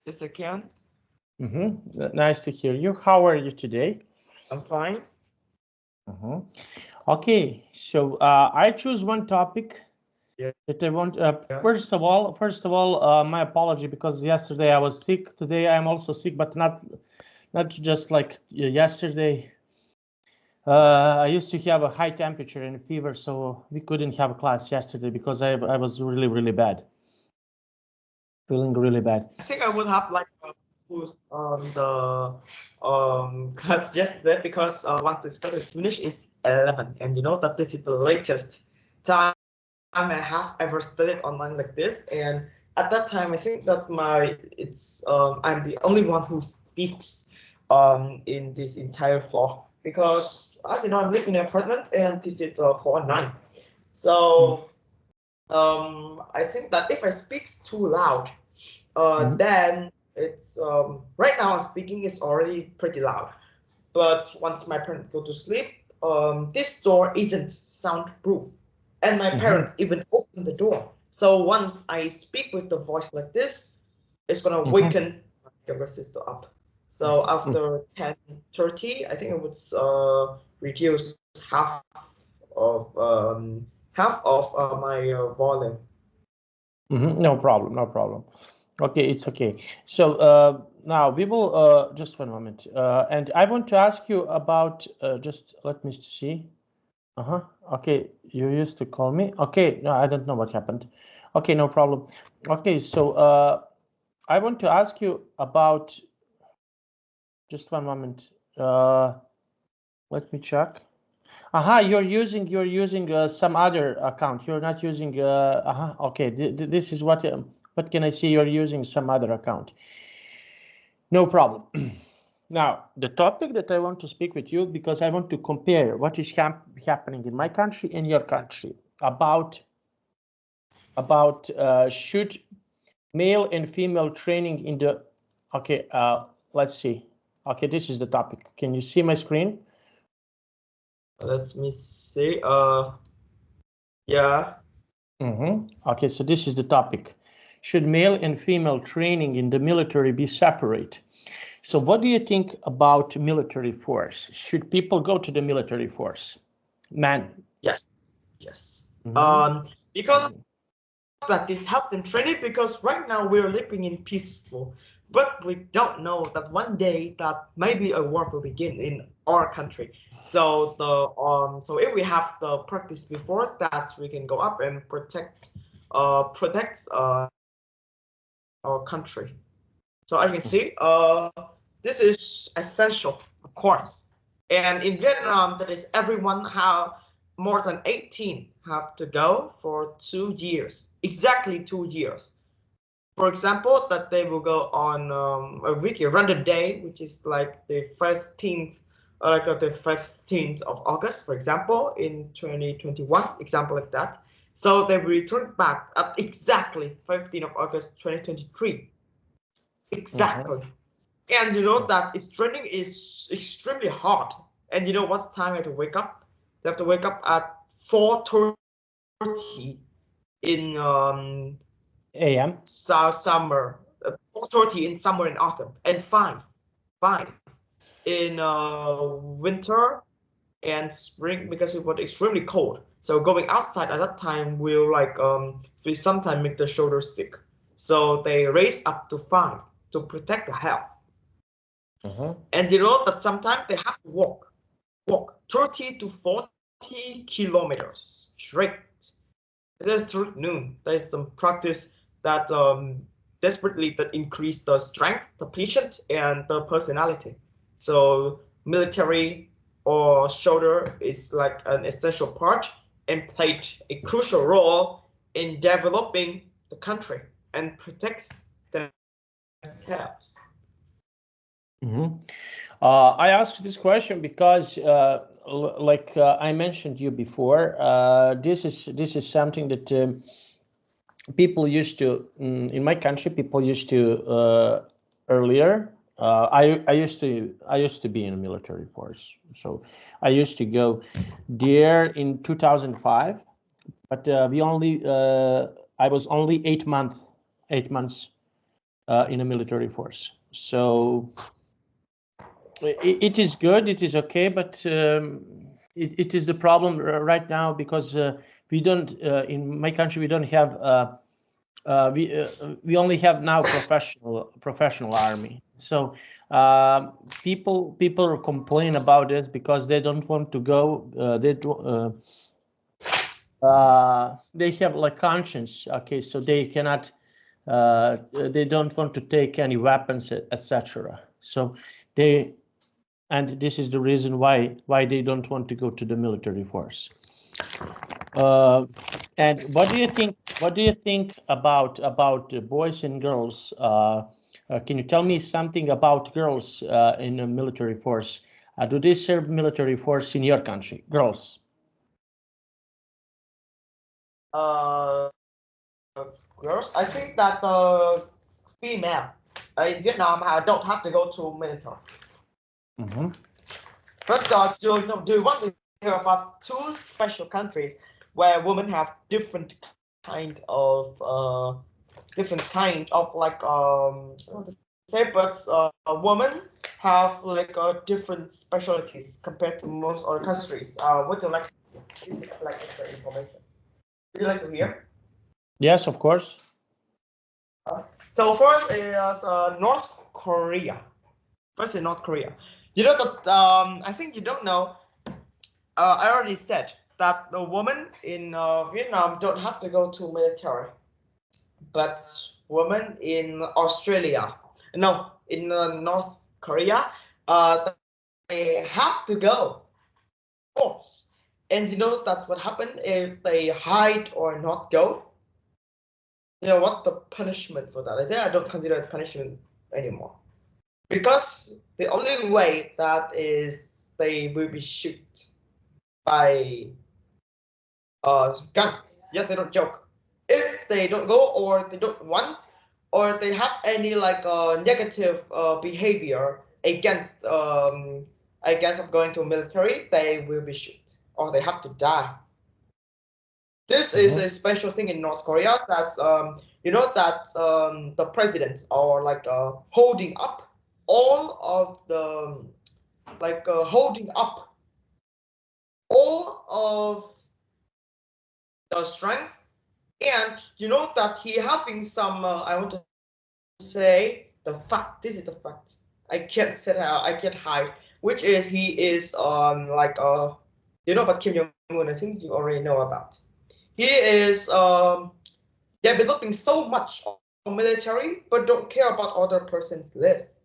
Yes, I can. Nice to hear you. How are you today? I'm fine. Okay, so I choose one topic Yeah. that I want. First of all, my apology because yesterday I was sick. Today I am also sick, but not just like yesterday. I used to have a high temperature and fever, so we couldn't have a class yesterday because I was really bad, feeling really bad. I think I would have like focused on the class yesterday because once the study is finished, it's 11, and you know that this is the latest time I have ever studied online like this. And at that time, I think that I'm the only one who speaks in this entire floor because as you know, I'm living in an apartment and this is floor 9. So I think that if I speak too loud, then it's right now I'm speaking is already pretty loud. But once my parents go to sleep, this door isn't soundproof, and my parents even open the door. So once I speak with the voice like this, it's gonna waken my younger sister up. So after 10:30, I think it would reduce half of my volume. No problem, no problem. Okay, it's okay. So now we will just one moment, and I want to ask you about. Just let me see. Okay, you used to call me. Okay, no, I don't know what happened. Okay, no problem. Okay, so I want to ask you about. Just one moment. Let me check. You're using some other account. You're not using. Okay, this is what. What can I see? You're using some other account. No problem. Now, the topic that I want to speak with you because I want to compare what is happening in my country and your country about should male and female training in the. Okay, let's see. Okay, this is the topic. Can you see my screen? Let me see. Yeah. Okay, so this is the topic. Should male and female training in the military be separate? So what do you think about military force? Should people go to the military force? Man. Yes. Yes. Because that this help them training because right now we're living in peaceful, but we don't know that one day that maybe a war will begin in our country. So so if we have the practice before that, we can go up and protect our country. So as you can see, this is essential, of course. And in Vietnam, that is everyone have more than 18 have to go for 2 years, exactly 2 years. For example, that they will go on a random day, which is like the 15th, the 15th of August, for example, in 2021, example like that. So they will return back at exactly 15th of August 2023. Exactly. And you know that its training is extremely hard. And you know what time I have to wake up? They have to wake up at 4:30 in AM. summer, 4:30 in summer and autumn, and 5 in winter and spring because it was extremely cold. So going outside at that time will sometimes make the shoulders sick. So they raise up to 5 to protect the health. And you know that sometimes they have to walk 30 to 40 kilometers straight. It is through noon. There is some practice that desperately that increase the strength, the patience, and the personality. So military or shoulder is like an essential part and played a crucial role in developing the country and protects themselves. I asked this question because, I mentioned you before, this is something that people used to in my country. People used to earlier. I used to be in the military force, so I used to go there in 2005. But we only I was only 8 months in a military force. So it is good, it is okay, but it is the problem right now because we don't in my country we don't have we only have now professional army. So people complain about this because they don't want to go. They have like conscience. Okay, so they cannot. They don't want to take any weapons, etc. So they, and this is the reason why they don't want to go to the military force. And what do you think? What do you think about boys and girls? Can you tell me something about girls in a military force? Do they serve military force in your country? Girls. Uh, Girls, I think that female in Vietnam don't have to go to military. Mm-hmm. But do you want to hear about two special countries where women have different kind of like I want to say, but women have like different specialties compared to most other countries. Would you like this is like extra information? Would you like to hear? Yes, of course. So first is North Korea. First in North Korea. You know that I think you don't know. I already said that the women in Vietnam don't have to go to military, but women in Australia, no, in North Korea, they have to go. Of course. And you know that's what happened if they hide or not go. You know what the punishment for that? I think I don't consider it punishment anymore. Because the only way that is they will be shot by guns. Yes, I don't joke. If they don't go or they don't want or they have any like negative behavior against of going to military, they will be shot or they have to die. This is a special thing in North Korea that you know that the president are like holding up all of the like holding up all of the strength, and you know that he having some I want to say the fact, this is the fact, I can't say how, I can't hide, which is he is like you know about Kim Jong-un, I think you already know about. He is developing so much on military but don't care about other person's lives.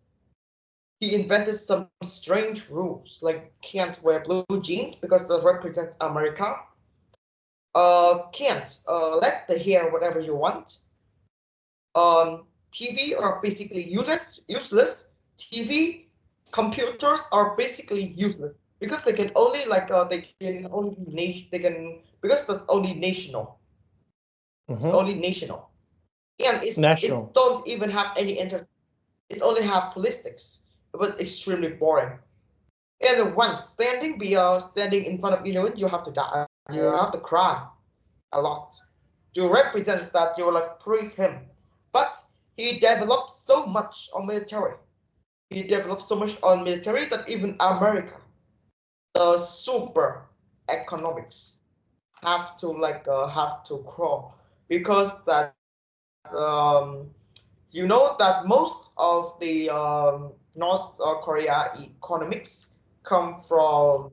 He invented some strange rules like can't wear blue jeans because that represents America. Can't let the hair whatever you want. TV are basically useless. TV, computers are basically useless because they can only like they can only be they can because that's only national. Only national, and it National. don't even have any It only have politics, but extremely boring. And once standing in front of anyone, you have to die. You have to cry a lot to represent that you like praise him. But he developed so much on military. He developed so much on military that even America, the super economics, have to crawl because that you know that most of the North Korea economics come from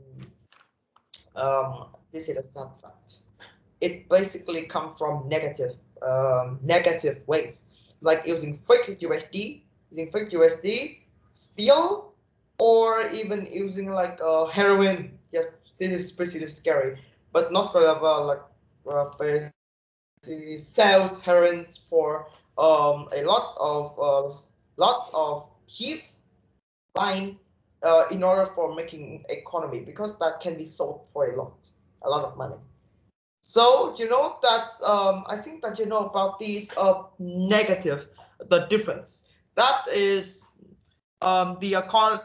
this is a sad fact. It basically come from negative ways, like using fake USD, steal, or even using like heroin. Yeah, this is pretty scary. But North Korea sells heroins for a lots of teeth line in order for making economy because that can be sold for a lot of money. So you know that's I think that you know about these negative the difference that is the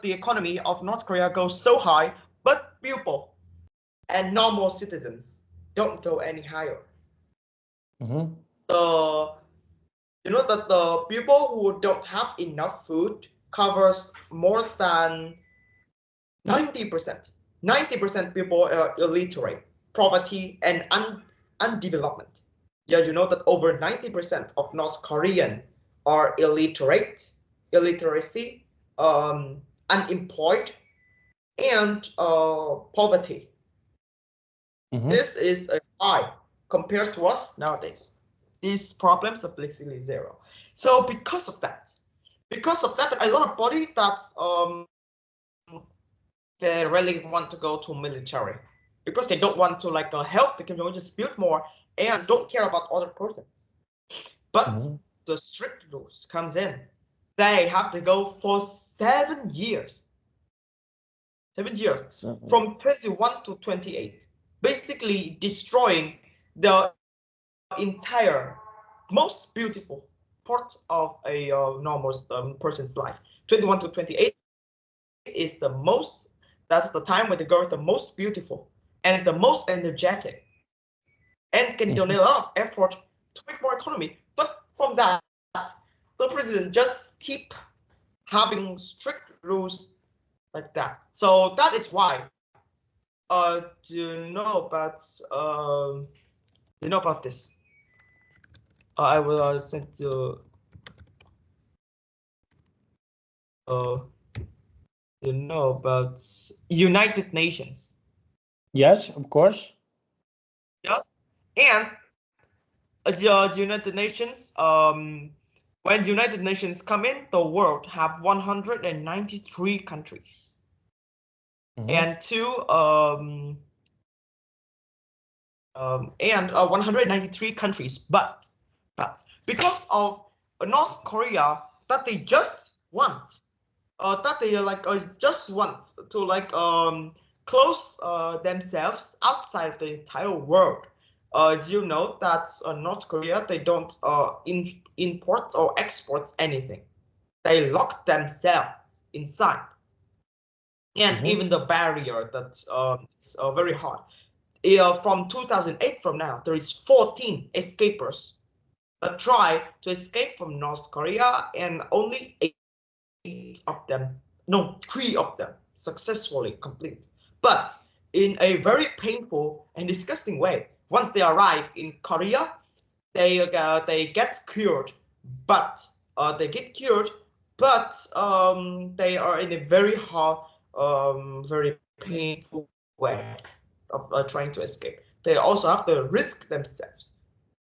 economy of North Korea goes so high, but people and normal citizens don't go any higher. Uh, You know that the people who don't have enough food covers more than 90%. 90% people are illiterate, poverty, and undevelopment. Yeah, you know that over 90% of North Korean are illiterate, illiteracy, unemployed, and poverty. This is a high compared to us nowadays. These problems are basically zero. So because of that, a lot of body that they really want to go to military because they don't want to like help the community, just build more and don't care about other person. But the strict rules comes in. They have to go for 7 years. 7 years from 21 to 28, basically destroying the entire most beautiful part of a normal person's life. 21 to 28 is the most, that's the time when the girl is the most beautiful and the most energetic and can donate a lot of effort to make more economy. But from that, the president just keep having strict rules like that. So that is why do you know about this? I will send you you know about United Nations. Yes, of course. Yes, and the United Nations. When United Nations come in, the world have 193 countries, and 193 countries. But because of North Korea, that they just want, that they just want to close themselves outside of the entire world. You know that North Korea, they don't import or export anything. They lock themselves inside, and even the barrier that's very hard. From 2008 from now, there is 14 escapers that try to escape from North Korea, and only 8 of them, no, 3 of them successfully complete. But in a very painful and disgusting way, once they arrive in Korea, they get cured, but they are in a very hard, very painful way of trying to escape. They also have to risk themselves.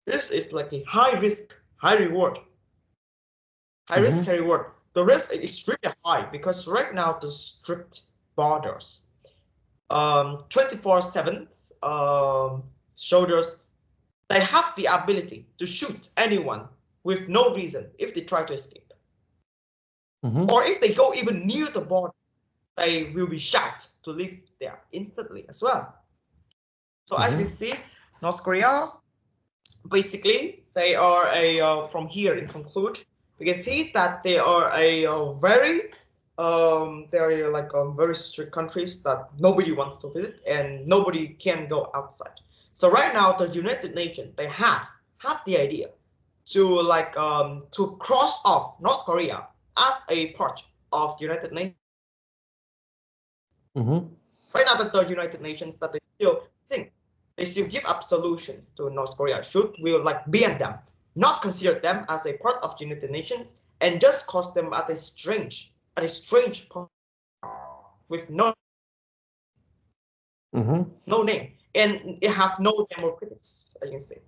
This is like a high risk, high reward. High risk, high reward. The risk is extremely high because right now the strict borders, 24/7 soldiers, they have the ability to shoot anyone with no reason if they try to escape. Or if they go even near the border, they will be shot to leave there instantly as well. So as we see, North Korea, basically, they are from here in conclude, we can see that they are very very strict countries that nobody wants to visit and nobody can go outside. So right now, the United Nations, they have the idea to to cross off North Korea as a part of the United Nations. Right now, that the United Nations, that they still think, they still give up solutions to North Korea. Should we ban them, not consider them as a part of the United Nations, and just cause them at a strange part with no name, and it have no democrats, I can say.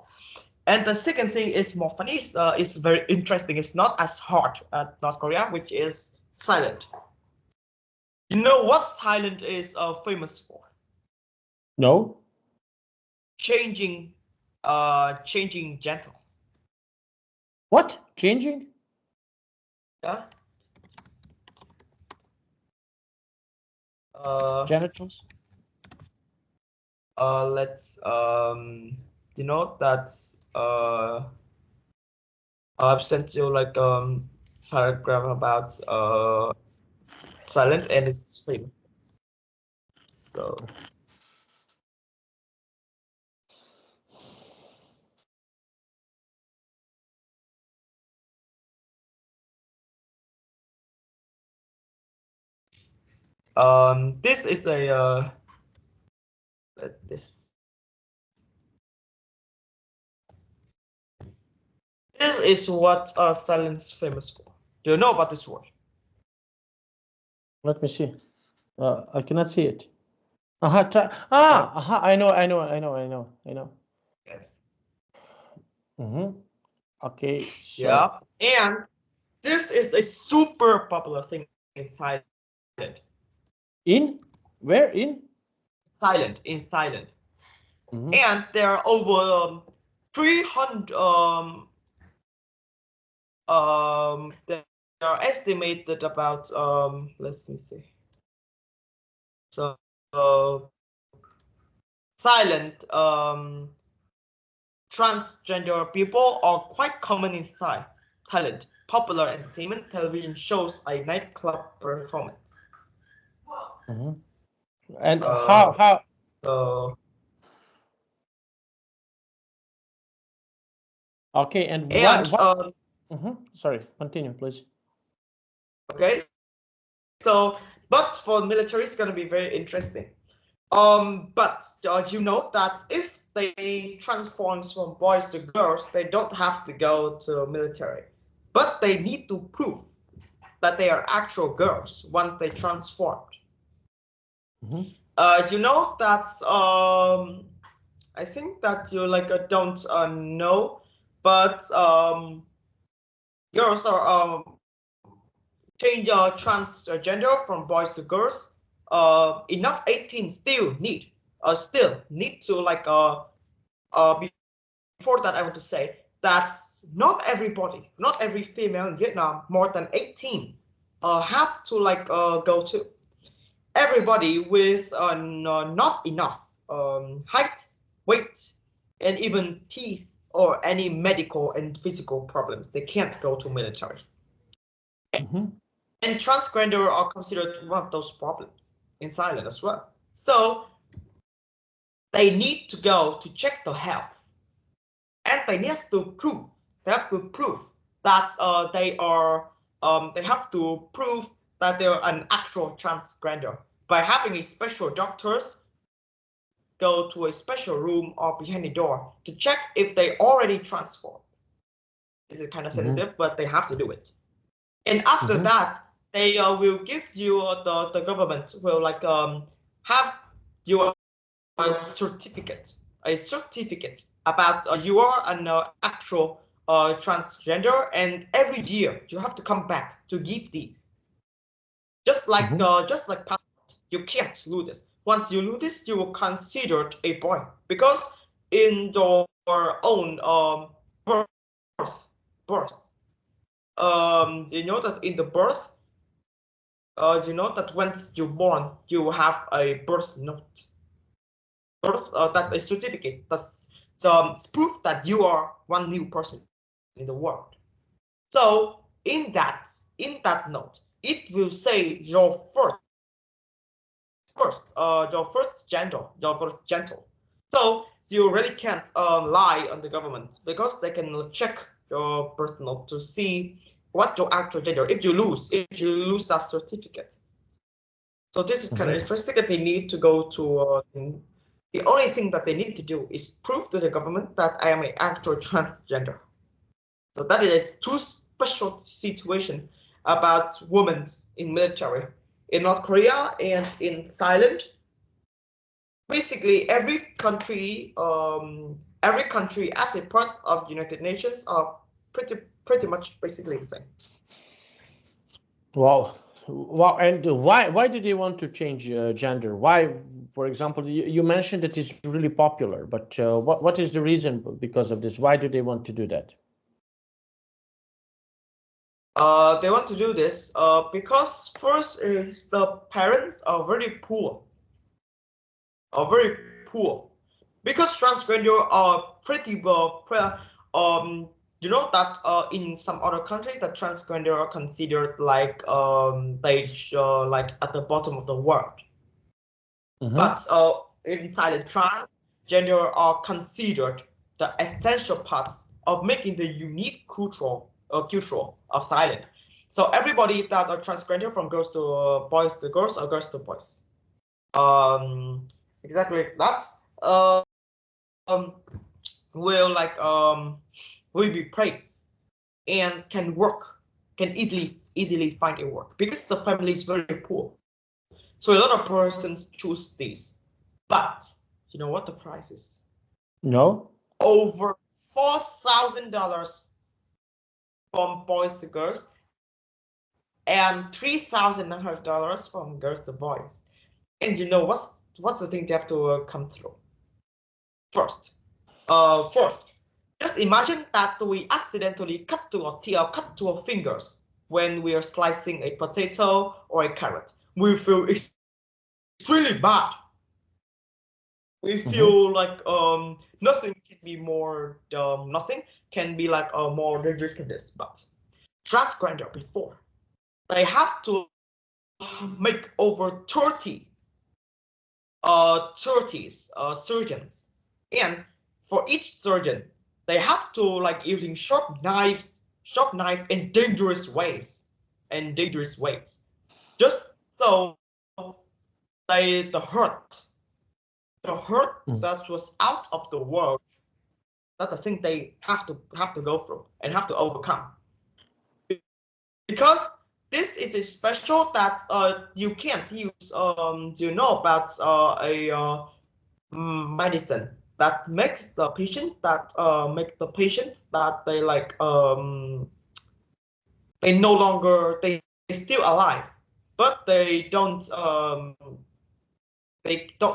And the second thing is more funny, is very interesting. It's not as hard at North Korea, which is silent. You know what Thailand is famous for? No. Changing gentle. What? Changing? Yeah. Genitals? Let's you know that I've sent you paragraph about silent and it's famous. So This is a this is what silence is famous for. Do you know about this word? Let me see. I cannot see it. I know. Yes. Okay. So. Yeah, and this is a super popular thing in Thailand. In? Where in? Thailand, in Thailand. And there are over 300 there are estimated about let me see. So Thailand transgender people are quite common in Thailand. Popular entertainment television shows a nightclub performance. And how okay, and what sorry, continue, please. Okay, so but for military it's going to be very interesting. But you know that if they transform from boys to girls, they don't have to go to military, but they need to prove that they are actual girls once they transformed. You know that I think that you don't know, but girls are change transgender from boys to girls. Enough 18 still need to before that I want to say that not everybody, not every female in Vietnam more than 18 have to go to. Everybody with not enough height, weight, and even teeth or any medical and physical problems, they can't go to military. And transgender are considered one of those problems in Thailand as well. So they need to go to check the health, and they have to prove that they have to prove that they're an actual transgender by having a special doctors go to a special room or behind the door to check if they already transformed. This is kind of sensitive, but they have to do it. And after that, they will give you the government will have your certificate, about you are an actual transgender, and every year you have to come back to give these. Just like passport, you can't lose this. Once you lose this, you are considered a boy because in your own birth. You know that in the birth, you know that once you're born, you have a birth note. That a certificate. That's proof that you are one new person in the world. So in that note, it will say your first gender. So you really can't lie on the government because they can check your birth note to see what your actual gender. If you lose that certificate. So this is kind of interesting that they need to go to. The only thing that they need to do is prove to the government that I am an actual transgender. So that is two special situations about women in military in North Korea and in Thailand. Basically, every country as a part of the United Nations are pretty much basically the same. Wow. And why did they want to change gender? Why, for example, you mentioned that it's really popular, but what is the reason because of this? Why do they want to do that? They want to do this because first is the parents are very poor. Because transgender are pretty well. You know that in some other countries, that transgender are considered like like at the bottom of the world. But in Thailand, transgender are considered the essential parts of making the unique culture of Thailand. So everybody that are transgender, from girls to boys to girls or girls to boys. Exactly that. Will like will be praised and can work, can easily find a work because the family is very poor. So a lot of persons choose this, but you know what the price is? No. Over $4,000 from boys to girls and $3,900 from girls to boys. And you know what's the thing they have to come through? First, just imagine that we accidentally cut to our fingers when we are slicing a potato or a carrot. We feel extremely bad. We feel like nothing can be more nothing can be like more dangerous than this. But transgender before they have to make over 30 surgeons, and for each surgeon they have to like using sharp knife in dangerous ways, just so the hurt that was out of the world, that's the thing they have to go through and have to overcome, because this is a special that you can't use. You know about medicine that makes the patient that they like they no longer they still alive, but they don't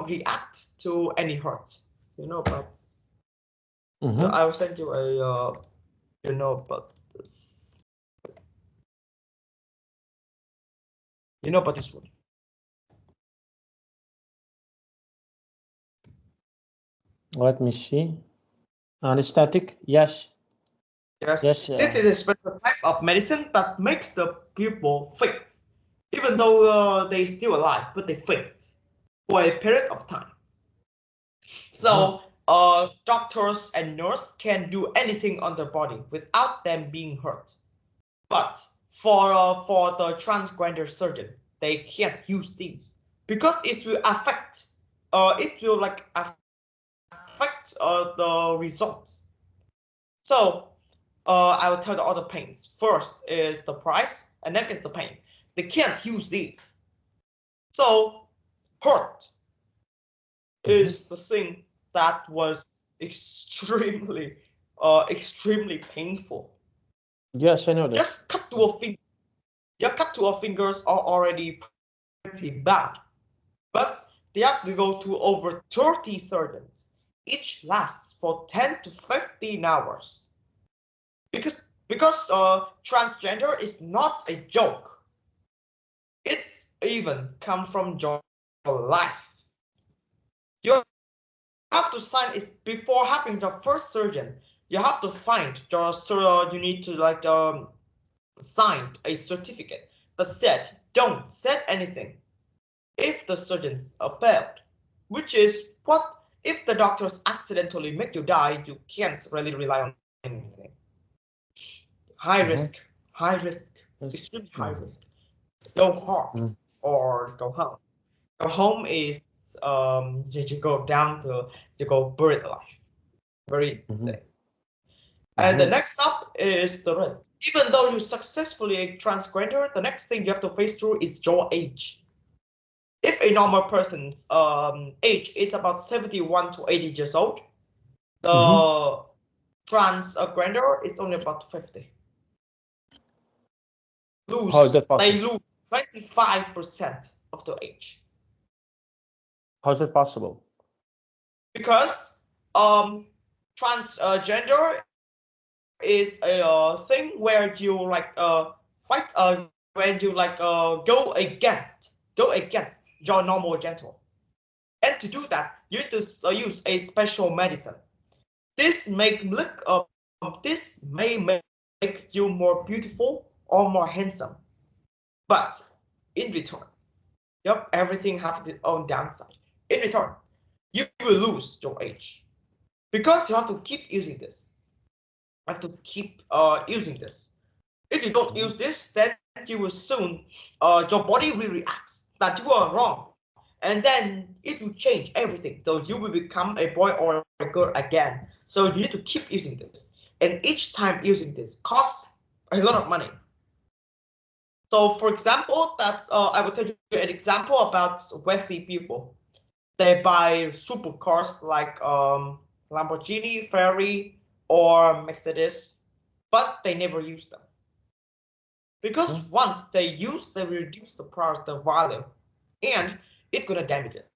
react to any hurt. You know, but I will send you a you know, but this one. Let me see. Anesthetic, yes. Yes. This is a special type of medicine that makes the people faint, even though they still alive, but they faint for a period of time. So doctors and nurses can do anything on their body without them being hurt. But for the transgender surgeon, they can't use these because it will affect the results. So I will tell the other pains. First is the price, and then is the pain. They can't use these. So hurt is the thing that was extremely painful. Yes, I know that. Just cut to a finger. Your cut to a fingers are already pretty bad, but they have to go to over 30 surgeons. Each lasts for 10 to 15 hours. Because transgender is not a joke. It's even come from your life. You have to sign it before having the first surgeon. You have to find you need to like sign a certificate that said don't say anything if the surgeons failed, which is what if the doctors accidentally make you die, you can't really rely on anything. High risk, extremely high risk. Go hard or go home. Go home is you go down to you go buried alive. Very thing. And the next up is the rest. Even though you successfully a transgender, the next thing you have to face through is your age. If a normal person's age is about 71 to 80 years old, the transgender is only about 50. They lose 25% of the age. How is it possible? Because transgender is a thing where you like fight when you like go against your normal gender. And to do that, you need to use a special medicine. This may make you more beautiful or more handsome, but in return, everything has its own downside. In return, you will lose your age because you have to keep using this. I have to keep using this. If you don't use this, then you will soon, your body will react that you are wrong. And then it will change everything. So you will become a boy or a girl again. So you need to keep using this. And each time using this costs a lot of money. So for example, I will tell you an example about wealthy people. They buy supercars like Lamborghini, Ferrari, or Mercedes, but they never use them. Because once they use, they reduce the price, the value, and it's gonna damage it.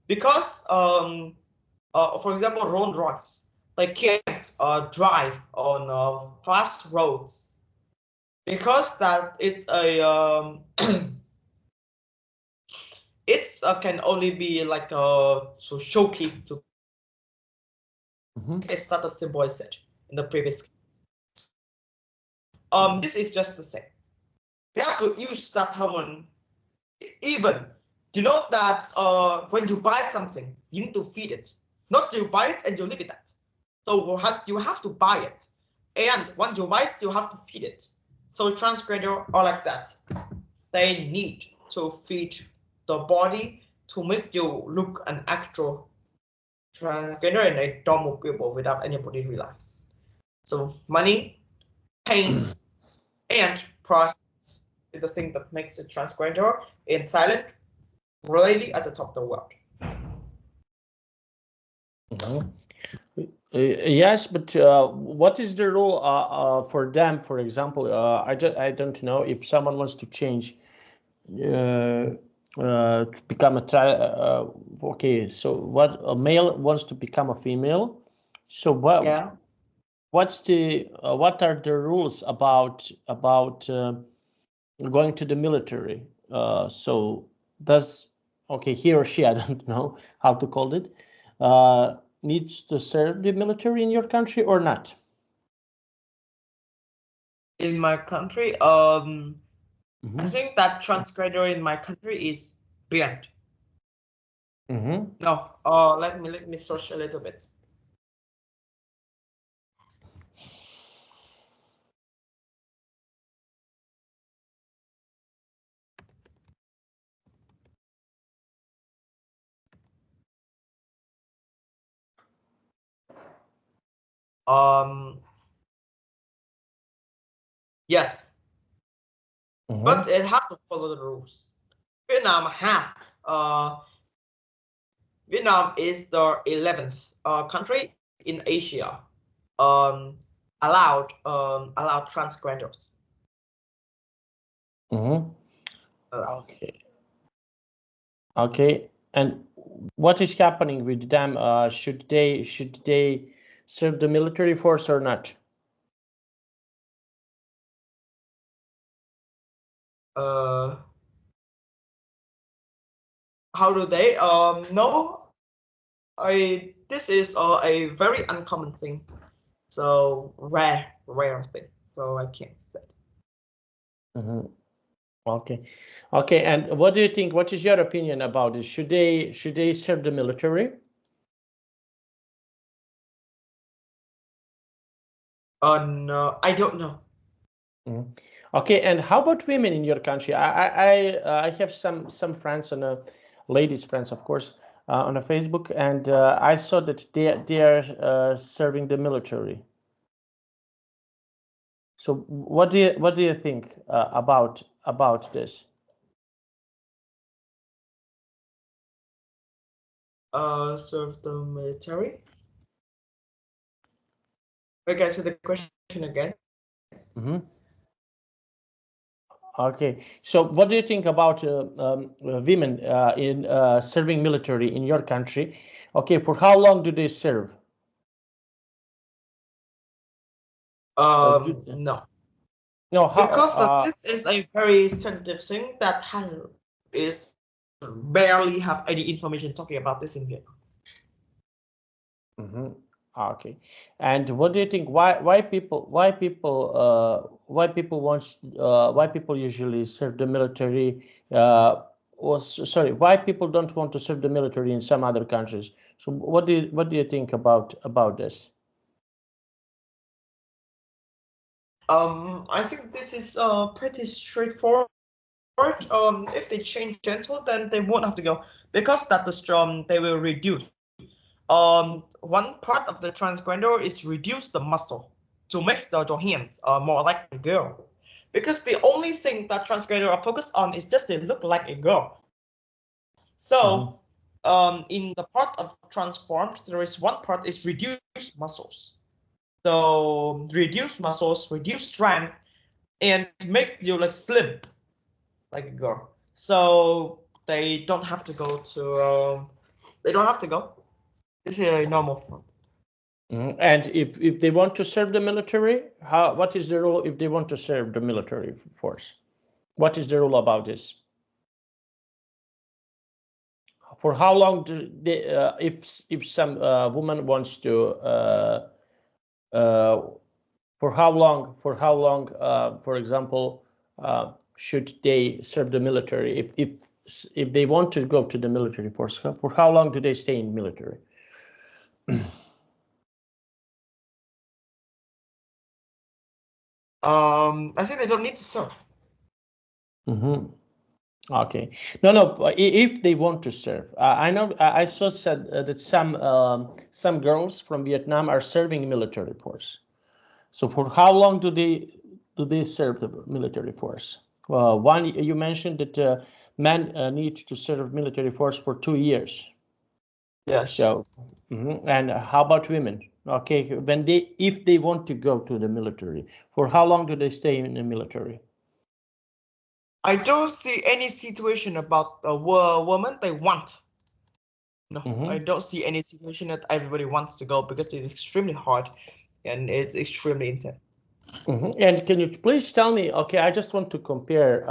Because for example, Rolls Royce, they can't drive on fast roads because that it's a it's can only be like to showcase to. It's not a simple I said in the previous case. This is just the same. They have to use that hormone. Even you know that when you buy something, you need to feed it. Not you buy it and you leave it at. So you have to buy it, and once you buy it, you have to feed it. So transgender are like that. They need to feed the body to make you look an actual transgender and a normal people without anybody realize. So money, pain, and process is the thing that makes a transgender in silent really at the top of the world. Yes, but what is the rule for them? For example, I don't know if someone wants to change to become a okay. So what a male wants to become a female. So what? Yeah. What's the what are the rules about going to the military? So does he or she, I don't know how to call it, needs to serve the military in your country or not? In my country, I think that transgender in my country is banned. No, let me search a little bit. Yes, but it has to follow the rules. Vietnam is the 11th country in Asia allowed transgenders. Okay. And what is happening with them? Should they serve the military force or not? How do they? No, this is a very uncommon thing, so rare thing. So I can't say. Okay. And what do you think? What is your opinion about this? Should they serve the military? No, I don't know. Okay, and how about women in your country? I have some friends ladies friends, of course, on a Facebook, and I saw that they are serving the military. So what do you think about this? Serve the military. Okay, so the question again. Okay, so what do you think about women in serving military in your country? Okay, for how long do they serve? No. No, because this is a very sensitive thing that is barely have any information talking about this in Vietnam. Okay, and what do you think? Why people usually serve the military? Sorry, why people don't want to serve the military in some other countries? So what do you think about this? I think this is pretty straightforward. If they change gentle, then they won't have to go because that the they will reduce. One part of the transgender is reduce the muscle to make your hands more like a girl, because the only thing that transgender are focused on is just they look like a girl. So in the part of transformed, there is one part is reduce muscles. So reduce muscles, reduce strength, and make you like slim, like a girl. So they don't have to go to. They don't have to go. This is a normal form. And if they want to serve the military, what is the rule if they want to serve the military force? What is the rule about this? For how long do they, if some woman wants to, for how long, for example, should they serve the military? If they want to go to the military force, for how long do they stay in military? I think they don't need to serve. Okay. No. If they want to serve, I know I saw said that some girls from Vietnam are serving military force. So for how long do they serve the military force? One, you mentioned that men need to serve military force for 2 years. Yes. So, and how about women? Okay, if they want to go to the military, for how long do they stay in the military? I don't see any situation about a woman they want. No, I don't see any situation that everybody wants to go because it's extremely hard and it's extremely intense. And can you please tell me, okay, I just want to compare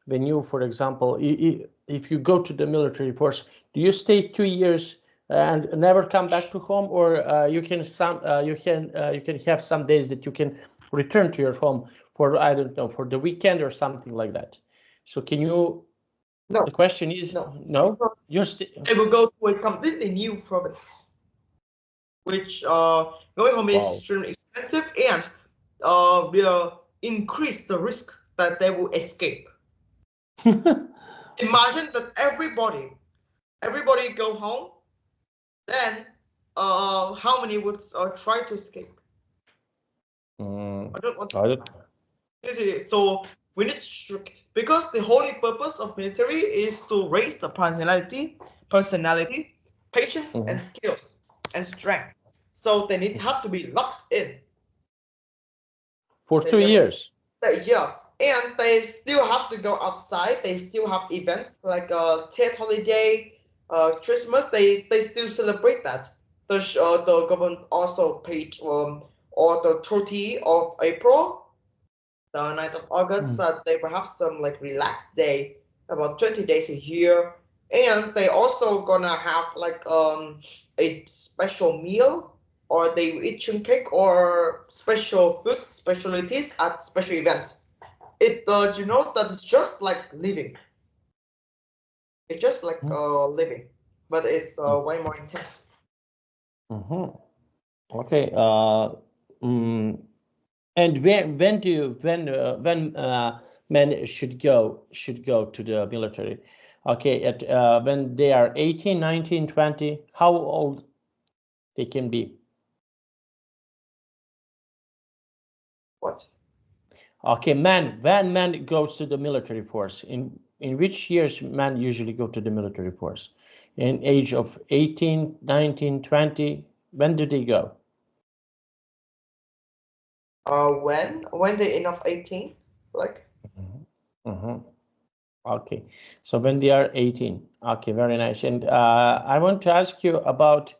when you, for example, if you go to the military force, do you stay 2 years and never come back to home, or you can have some days that you can return to your home for, I don't know, for the weekend or something like that? So can you? No. The question is no. They will go to a completely new province, which going home is extremely expensive and will increase the risk that they will escape. Imagine that everybody go home, then how many would try to escape? I don't want to. So we need strict, because the whole purpose of military is to raise the personality, patience, and skills and strength. So they have to be locked in for 2 years. Yeah, and they still have to go outside. They still have events like Tet holiday, Christmas. They still celebrate that. The government also paid on the 30th of April, the 9th of August, that they will have some like relaxed day, about 20 days a year, and they also gonna have like a special meal, or they eat chung cake or special food specialties at special events. It you know that it's just like living. It's just like living, but it's way more intense. Okay. And when men should go to the military? Okay, at when they are 18, 19, 20, how old they can be? What? Okay, when man goes to the military force, in which years men usually go to the military force? In age of 18, 19, 20, when do they go? When they enough 18, like. Okay, so when they are 18. Okay, very nice. And I want to ask you about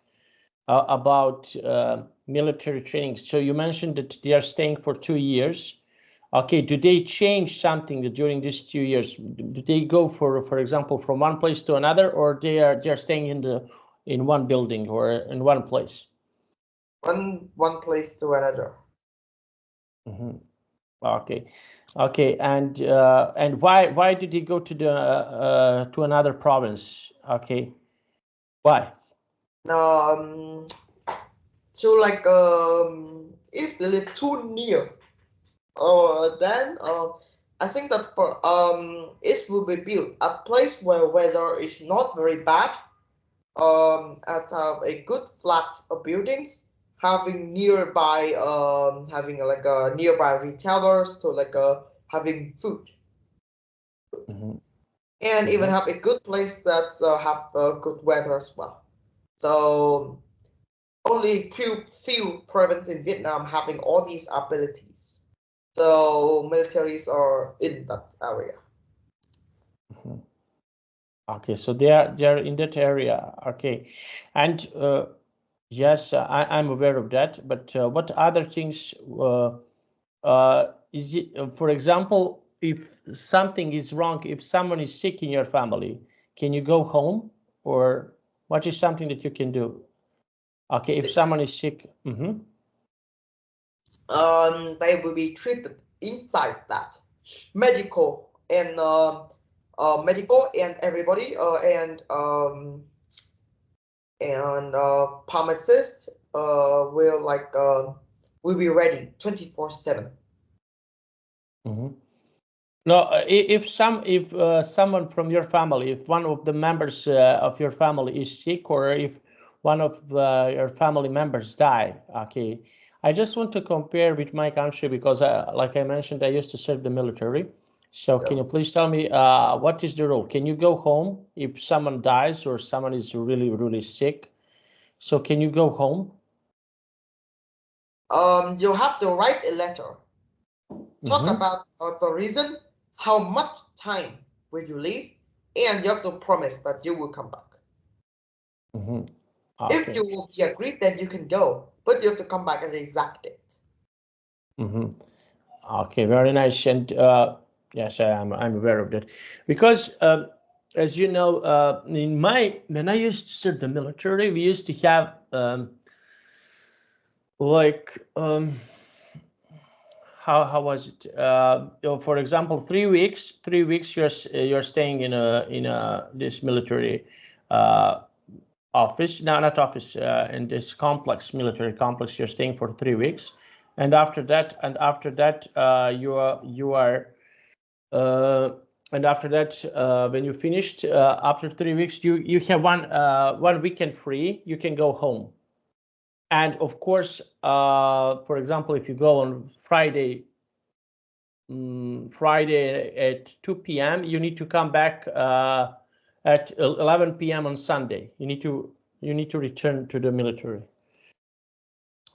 military training. So you mentioned that they are staying for 2 years. Okay, do they change something during these 2 years? Do they go for example, from one place to another, or they are staying in one building or in one place? One place to another. Okay, and why did he go to another province? Okay, why? To like if they live too near then I think that for it will be built at place where weather is not very bad. At a good flat buildings, having nearby having like nearby retailers to like having food, and even have a good place that have good weather as well. So only few provinces in Vietnam having all these abilities. So militaries are in that area. Okay, so they are in that area. Okay, and yes, I'm aware of that. But what other things is it? For example, if something is wrong, if someone is sick in your family, can you go home, or what is something that you can do? Okay, if someone is sick, they will be treated inside that medical and medical and everybody and pharmacist will be ready 24/7. No, if someone from your family, if one of the members of your family is sick, or if one of your family members die, okay, I just want to compare with my country because, like I mentioned, I used to serve the military. So can you please tell me what is the rule? Can you go home if someone dies or someone is really, really sick? So can you go home? You have to write a letter. Talk about the reason, how much time will you leave, and you have to promise that you will come back. Okay. If you will be agreed, then you can go, but you have to come back at the exact date. Okay, very nice. And yes, I'm aware of that because, as you know, when I used to serve the military, we used to have how was it? For example, 3 weeks. 3 weeks you're staying in this military office. No, not office. In this military complex, you're staying for 3 weeks, and after that, you are. And after that, when you finished, after 3 weeks, you have one weekend free. You can go home. And of course, for example, if you go on Friday at 2 p.m., you need to come back at 11 p.m. on Sunday. You need to return to the military.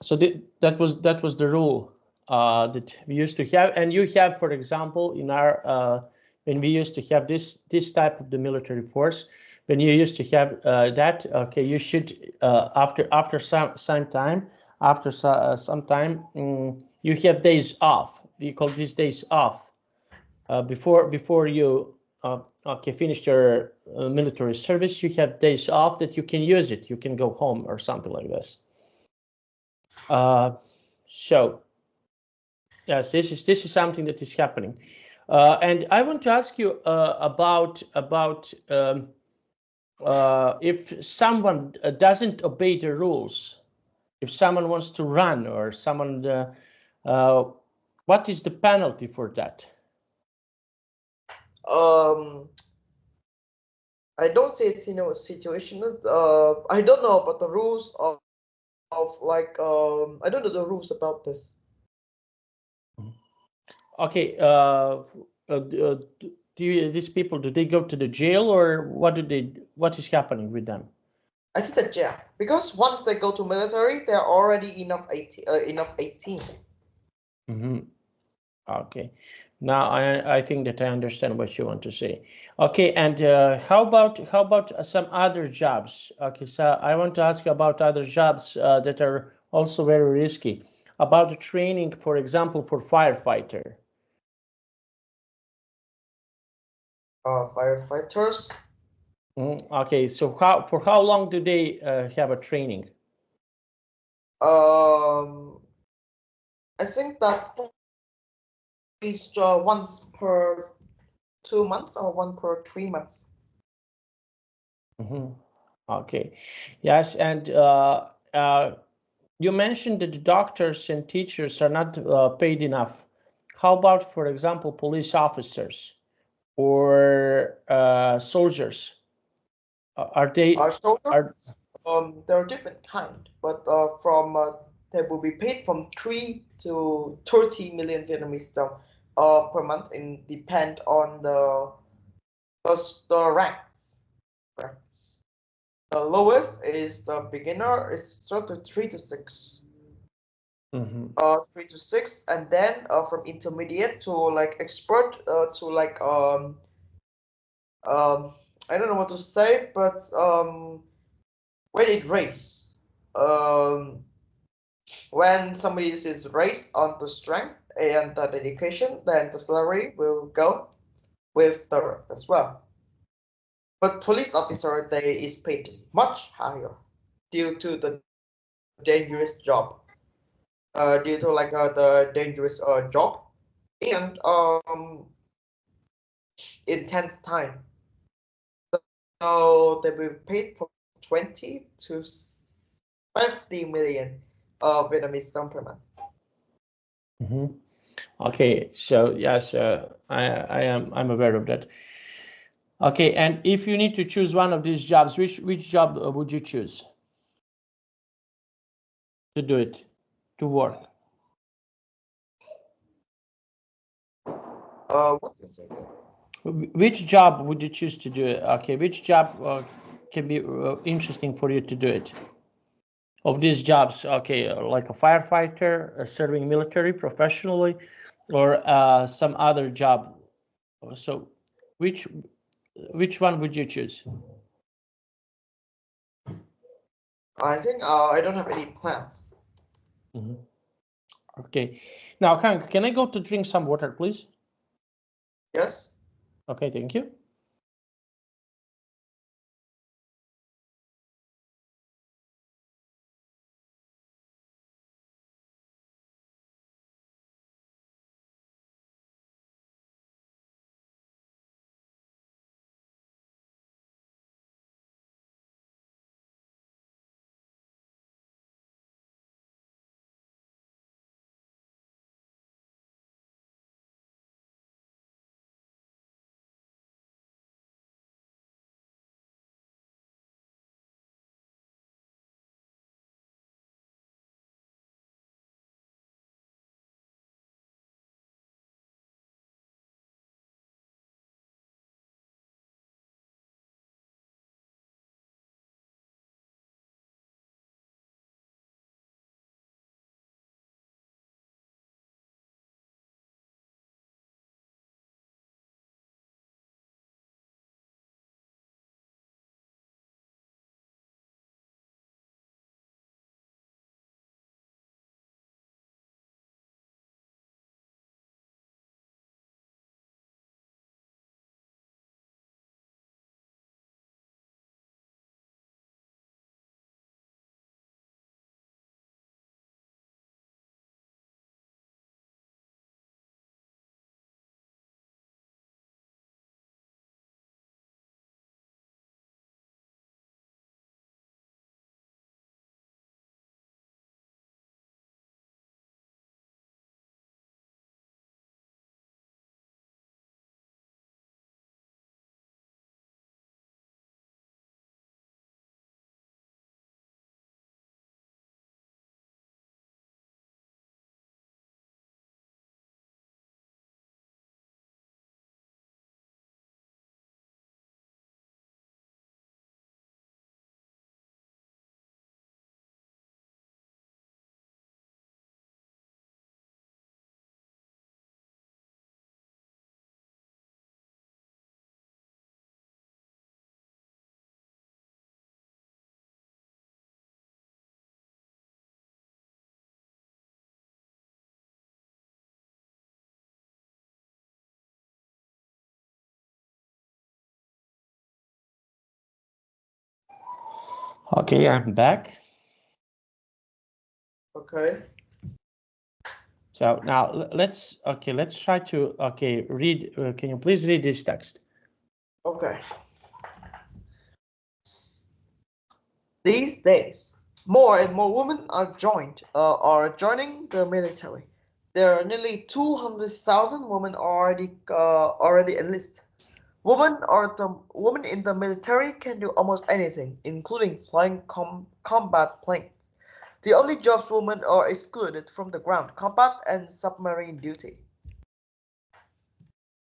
So that was the rule that we used to have. And you have, for example, in our when we used to have this type of the military force, when you used to have that, okay, you should after some time, you have days off. We call these days off before you finish your military service. You have days off that you can use it. You can go home or something like this. So yes, this is something that is happening, and I want to ask you about if someone doesn't obey the rules, if someone wants to run or someone, what is the penalty for that? I don't see it in a situation. I don't know about the rules of I don't know the rules about this. Okay, these people, do they go to the jail, or what is happening with them? I see the jail because once they go to military, they're already enough 18. Okay, now I think that I understand what you want to say. Okay, and how about some other jobs? Okay, so I want to ask you about other jobs that are also very risky. About the training, for example, for firefighter. Firefighters. Okay, so for how long do they have a training? I think that is once per 2 months or one per 3 months. Okay, yes, and you mentioned that the doctors and teachers are not paid enough. how about, for example, police officers or soldiers? Are they? Soldiers, there are different kind, but they will be paid from 3 to 30 million Vietnamese dong per month, and depend on the ranks. Ranks. The lowest is the beginner, is sort of 3 to 6. 3 to 6, and then from intermediate to like expert to like I don't know what to say, but when it raise, when somebody is raised on the strength and the dedication, then the salary will go with the rank as well. But police officer, they is paid much higher due to the dangerous job, due to like the dangerous job and intense time. So they will be paid from 20 to 50 million Vietnamese dong per month. Okay, so yes, I'm aware of that. Okay, and if you need to choose one of these jobs, which job would you choose to do it, to work? What's it say? Which job would you choose to do it? Okay, which job can be interesting for you to do it? Of these jobs, okay, like a firefighter, serving military professionally, or some other job. So, which one would you choose? I think I don't have any plans. Okay, now can I go to drink some water, please? Yes. Okay, thank you. Okay, I'm back. Okay. So now let's try to read. Can you please read this text? Okay. These days, more and more women are joining the military. there are nearly 200,000 women already enlisted. Women in the military can do almost anything, including flying combat planes. The only jobs women are excluded from the ground combat and submarine duty.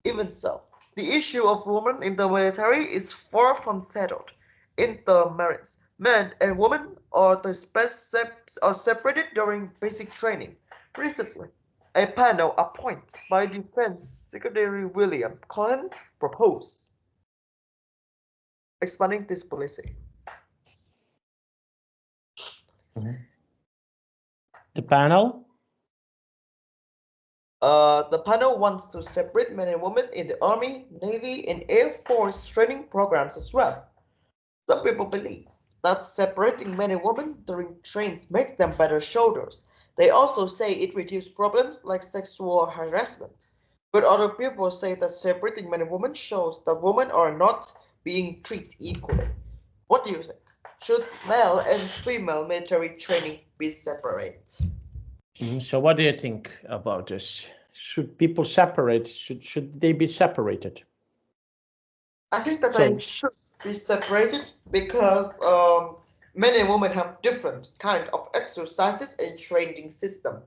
Even so, the issue of women in the military is far from settled. In the Marines, men and women are separated during basic training. Recently, a panel appointed by Defense Secretary William KhangN proposed expanding this policy. The panel? The panel wants to separate men and women in the Army, Navy, and Air Force training programs as well. Some people believe that separating men and women during trains makes them better soldiers. They also say it reduces problems like sexual harassment. But other people say that separating men and women shows that women are not being treated equally. What do you think? Should male and female military training be separate? So what do you think about this? Should people separate? Should they be separated? I think that they should be separated because men and women have different kind of exercises and training system.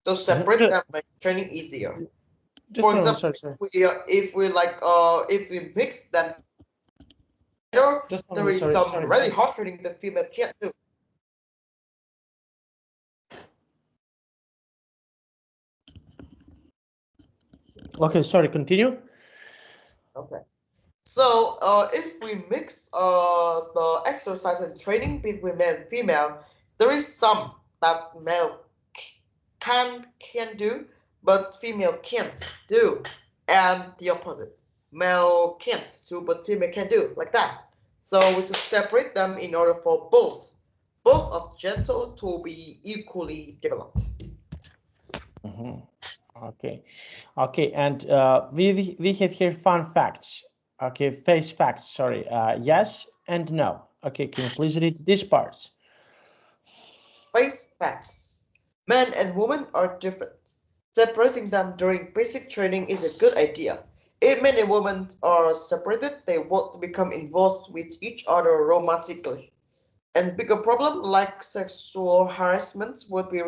So separate them make training easier. For example, if we mix them together, there is some really hard training that female can't do. Okay, sorry, continue. Okay. So if we mix the exercise and training between male and female, there is some that male can do, but female can't do, and the opposite. Male can't do, but female can do, like that. So we just separate them in order for both of gender to be equally developed. Okay, and we have here fun facts. Okay, face facts. Sorry, yes and no. Okay, can you please read these parts? Face facts. Men and women are different. Separating them during basic training is a good idea. If men and women are separated, they won't become involved with each other romantically. And bigger problem like sexual harassment would be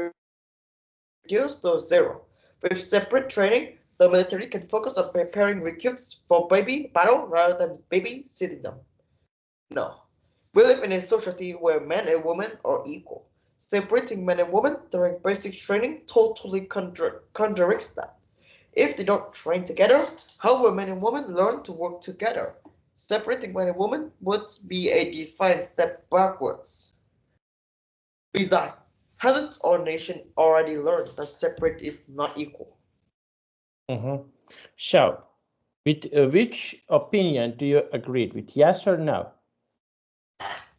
reduced to zero. With separate training, the military can focus on preparing recruits for baby battle rather than babysitting them. No. We live in a society where men and women are equal. Separating men and women during basic training totally contradicts that. If they don't train together, how will men and women learn to work together? Separating men and women would be a defiant step backwards. Besides, hasn't our nation already learned that separate is not equal? So, with which opinion do you agree with? Yes or no?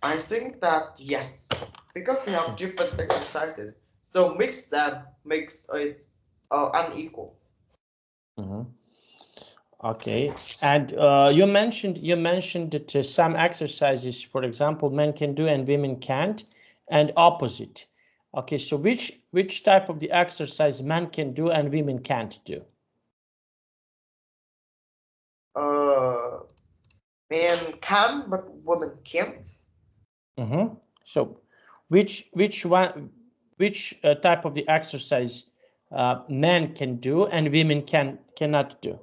I think that yes, because they have different exercises, so mix them makes it unequal. Okay, and you mentioned that some exercises, for example, men can do and women can't, and opposite. Okay, so which type of the exercise men can do and women can't do? Men can, but women can't. So, which type of the exercise men can do and women cannot do?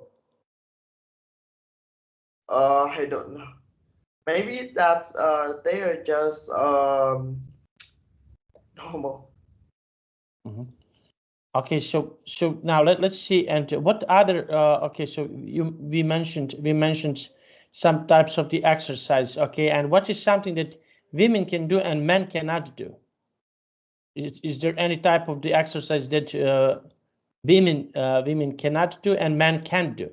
I don't know. Maybe that's they are just normal. Okay, so now let's see, and what other okay, so we mentioned some types of the exercise, okay, and what is something that women can do and men cannot do? Is there any type of the exercise that women cannot do and men can do?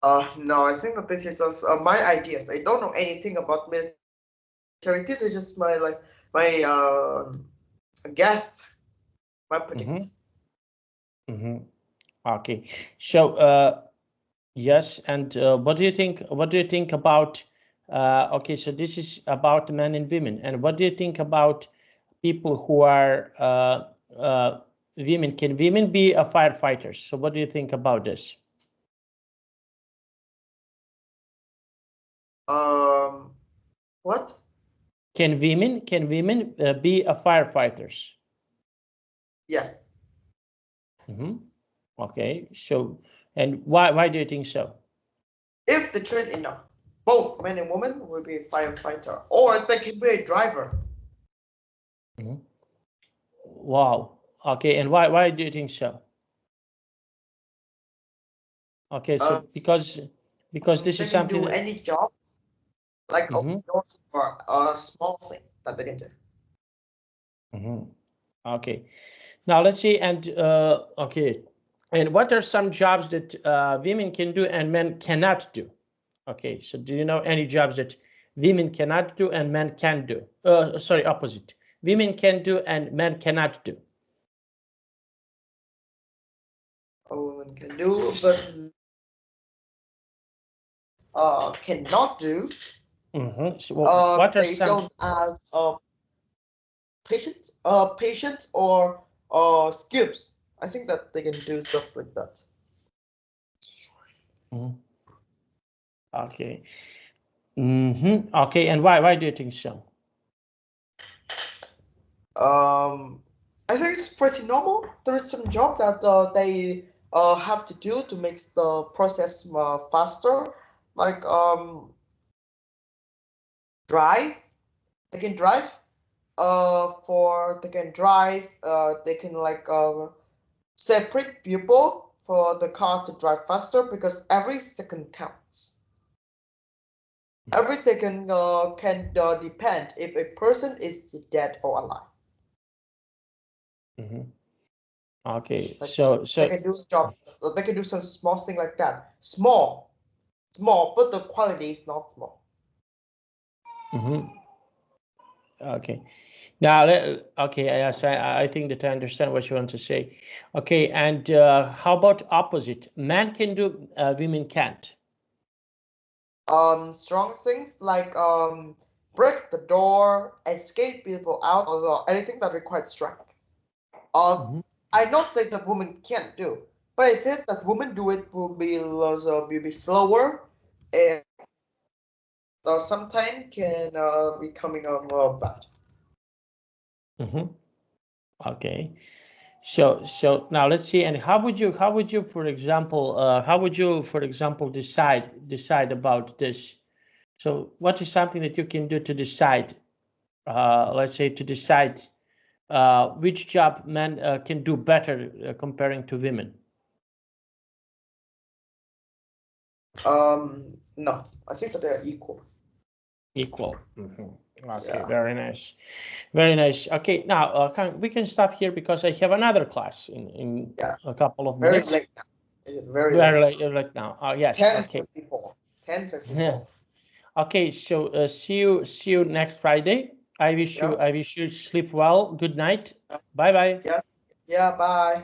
No, I think that this is just my ideas. I don't know anything about military. This is just my guess, my predict. Okay, so yes, and what do you think? What do you think about? Okay, so this is about men and women, and what do you think about people who are women? Can women be a firefighters? So what do you think about this? What? Can women be a firefighters? Yes. Okay. So, and why do you think so? If they train enough, both men and women will be a firefighter, or they can be a driver. Wow. Okay. And why do you think so? Okay. So because this is something. They can do any job, like open doors or a small thing that they can do. Okay. Now let's see. And okay. And what are some jobs that women can do and men cannot do? Okay. So do you know any jobs that women cannot do and men can do? Sorry, opposite. Women can do and men cannot do. Women can do, but cannot do. So what are they some? don't have patience or skills. I think that they can do jobs like that. Okay. Okay, and why do you think so? I think it's pretty normal. There is some job that they have to do to make the process faster, like drive. They can drive. They can drive. They can like separate people for the car to drive faster because every second counts. Every second can depend if a person is dead or alive. Okay, like so they can do jobs. They can do some small thing like that. Small, but the quality is not small. Okay. Now, okay, yes, I think that I understand what you want to say. Okay, and how about opposite? Men can do, women can't. Strong things like break the door, escape people out, or anything that requires strength. I not say that women can't do, but I said that women do it will be slower, and sometimes can be coming out bad. Okay. So now let's see. And how would you, for example, decide about this? So what is something that you can do to decide? Let's say to decide which job men can do better comparing to women. No, I think that they are equal. Equal. Okay, yeah. Very nice, very nice. Okay, now we can stop here because I have another class in a couple of minutes. Very late now. Is it very late now? Yes. 10:54. 10:54. Yeah. Okay, so see you next Friday. I wish you sleep well. Good night. Bye bye. Yes. Yeah. Bye.